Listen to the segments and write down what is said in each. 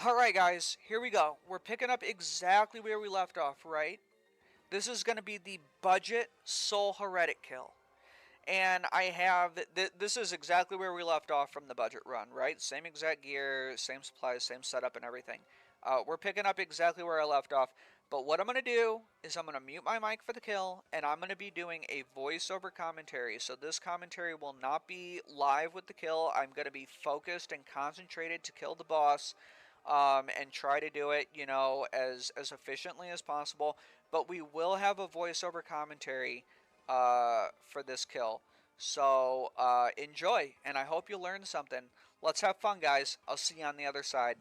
Alright guys, here we go. We're picking up exactly where we left off, right? This is going to be the budget Sol Heredit kill. And I have, this is exactly where we left off from the budget run, right? Same exact gear, same supplies, same setup and everything. We're picking up exactly where I left off. But what I'm going to do is I'm going to mute my mic for the kill, and I'm going to be doing a voiceover commentary. So this commentary will not be live with the kill. I'm going to be focused and concentrated to kill the boss, and try to do it, as efficiently as possible. But we will have a voiceover commentary for this kill. So enjoy, and I hope you learned something. Let's have fun, guys. I'll see you on the other side.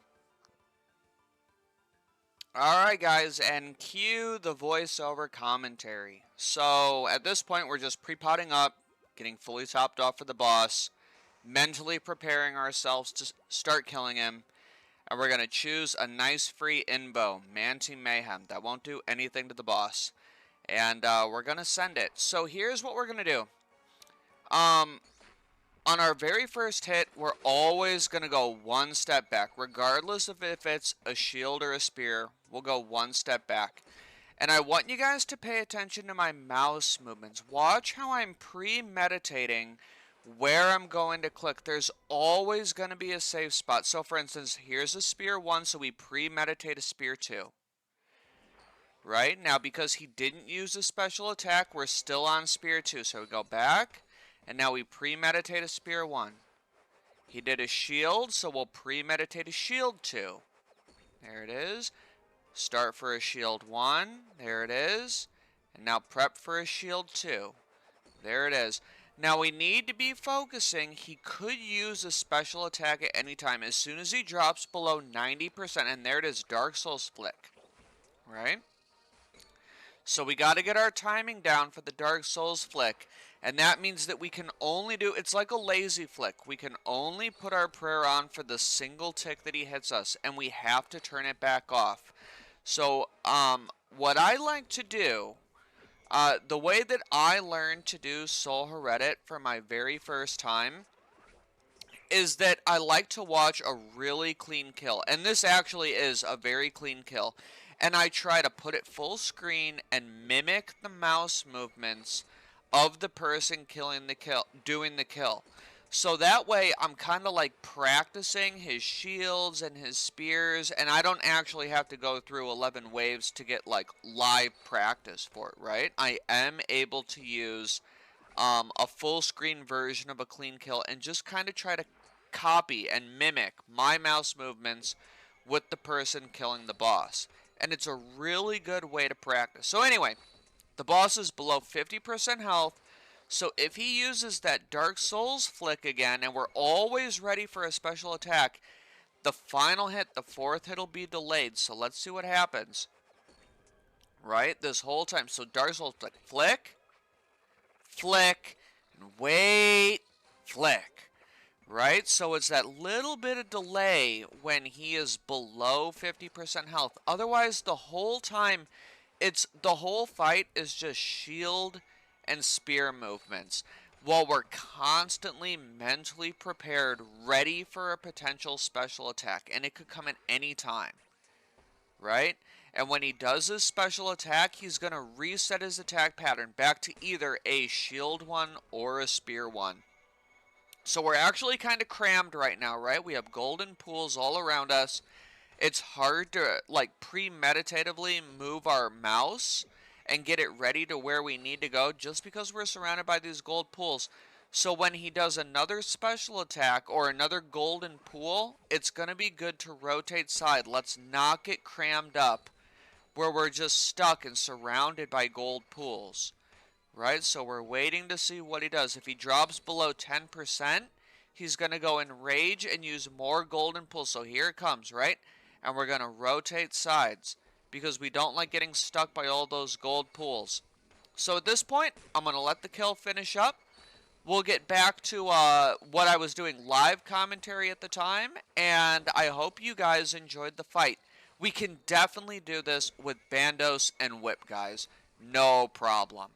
Alright guys, and cue the voiceover commentary. So at this point we're just pre-potting up, getting fully topped off for the boss, mentally preparing ourselves to start killing him, and we're going to choose a nice free invo, Man-Team Mayhem, that won't do anything to the boss. And we're going to send it. So here's what we're going to do. On our very first hit, we're always going to go one step back. Regardless of if it's a shield or a spear, we'll go one step back. And I want you guys to pay attention to my mouse movements. Watch how I'm premeditating where I'm going to click. There's always going to be a safe spot. So for instance, here's a spear 1, so we premeditate a spear 2. Right? Now because he didn't use a special attack, we're still on spear 2. So we go back, and now we premeditate a spear 1. He did a shield, so we'll premeditate a shield 2. There it is. Start for a shield 1. There it is. And now prep for a shield 2. There it is. Now we need to be focusing. He could use a special attack at any time. As soon as he drops below 90%, and there it is, Dark Souls flick. Right? So we got to get our timing down for the Dark Souls flick. And that means that we can only do, it's like a lazy flick. We can only put our prayer on for the single tick that he hits us. And we have to turn it back off. So, what I like to do, the way that I learned to do Sol Heredit for my very first time is that I like to watch a really clean kill. And this actually is a very clean kill. And I try to put it full screen and mimic the mouse movements of the person doing the kill. So that way I'm kind of like practicing his shields and his spears, and I don't actually have to go through 11 waves to get like live practice for it, right? I am able to use a full screen version of a clean kill and just kind of try to copy and mimic my mouse movements with the person killing the boss. And it's a really good way to practice. So anyway, the boss is below 50% health. So if he uses that Dark Souls flick again, and we're always ready for a special attack, the final hit, the fourth hit, will be delayed. So let's see what happens. Right? This whole time. So Dark Souls flick, flick, flick, and wait, flick. Right? So it's that little bit of delay when he is below 50% health. Otherwise, the whole time, the whole fight is just shield and spear movements, while we're constantly mentally prepared, ready for a potential special attack, and it could come at any time, right? And when he does his special attack, he's going to reset his attack pattern back to either a shield 1 or a spear 1. So we're actually kind of crammed right now, right? We have golden pools all around us. It's hard to like premeditatively move our mouse and get it ready to where we need to go just because we're surrounded by these gold pools. So when he does another special attack or another golden pool, it's going to be good to rotate side. Let's not get crammed up where we're just stuck and surrounded by gold pools. Right? So we're waiting to see what he does. If he drops below 10%, he's going to go in rage and use more golden pools. So here it comes, right? And we're going to rotate sides because we don't like getting stuck by all those gold pools. So at this point, I'm going to let the kill finish up. We'll get back to what I was doing live commentary at the time, and I hope you guys enjoyed the fight. We can definitely do this with Bandos and Whip, guys. No problem.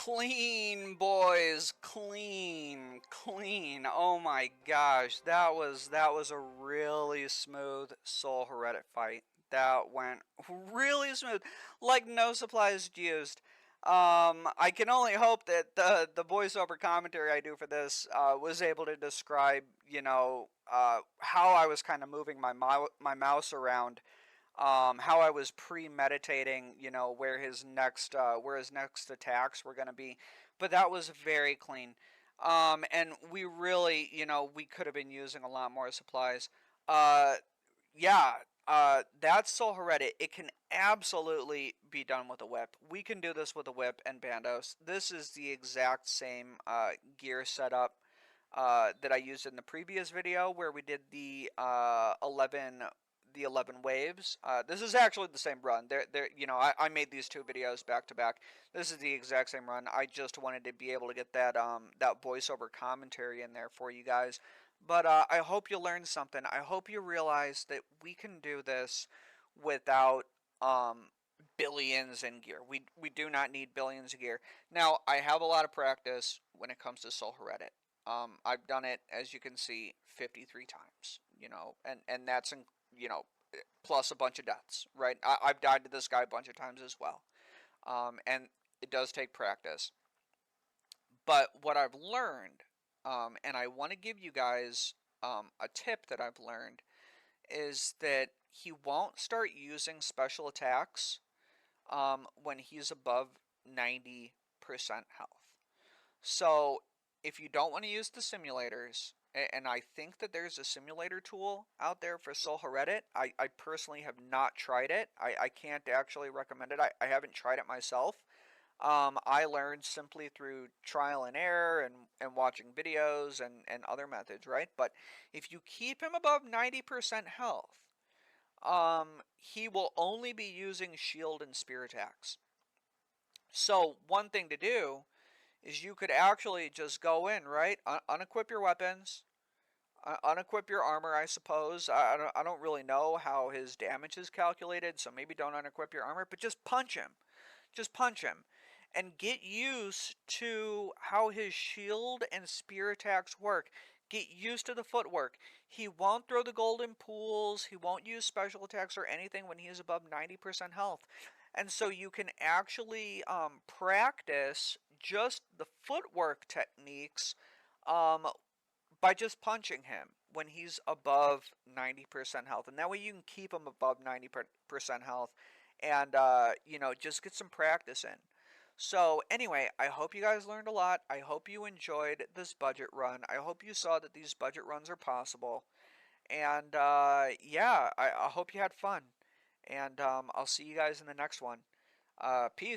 Clean, boys, clean. Oh my gosh, that was a really smooth Sol Heredit fight. That went really smooth, like no supplies used. I can only hope that the voiceover commentary I do for this was able to describe, how I was kind of moving my mouse around, how I was premeditating, where his next attacks were going to be. But that was very clean. And we really, we could have been using a lot more supplies. Uh, yeah, that's Sol Heredit. It can absolutely be done with a whip. We can do this with a whip and Bandos. This is the exact same gear setup that I used in the previous video where we did the 11 waves. This is actually the same run. I made these two videos back to back. This is the exact same run. I just wanted to be able to get that voiceover commentary in there for you guys. But I hope you learned something. I hope you realize that we can do this without billions in gear. We do not need billions of gear. Now, I have a lot of practice when it comes to Sol Heredit. I've done it, as you can see, 53 times, and that's, plus a bunch of deaths, right? I've died to this guy a bunch of times as well. And it does take practice. But what I've learned, and I want to give you guys a tip that I've learned, is that he won't start using special attacks when he's above 90% health. So if you don't want to use the simulators, and I think that there's a simulator tool out there for Sol Heredit. I personally have not tried it. I can't actually recommend it. I haven't tried it myself. I learned simply through trial and error and watching videos and other methods, right? But if you keep him above 90% health, he will only be using shield and spear attacks. So one thing to do is you could actually just go in, right? Unequip your weapons, unequip your armor, I suppose. I don't really know how his damage is calculated, so maybe don't unequip your armor, but just punch him. Just punch him. And get used to how his shield and spear attacks work. Get used to the footwork. He won't throw the golden pools. He won't use special attacks or anything when he is above 90% health. And so you can actually practice just the footwork techniques um, by just punching him when he's above 90% health. And that way you can keep him above 90% health and, just get some practice in. So anyway, I hope you guys learned a lot. I hope you enjoyed this budget run. I hope you saw that these budget runs are possible. And yeah, I hope you had fun. And I'll see you guys in the next one. Peace.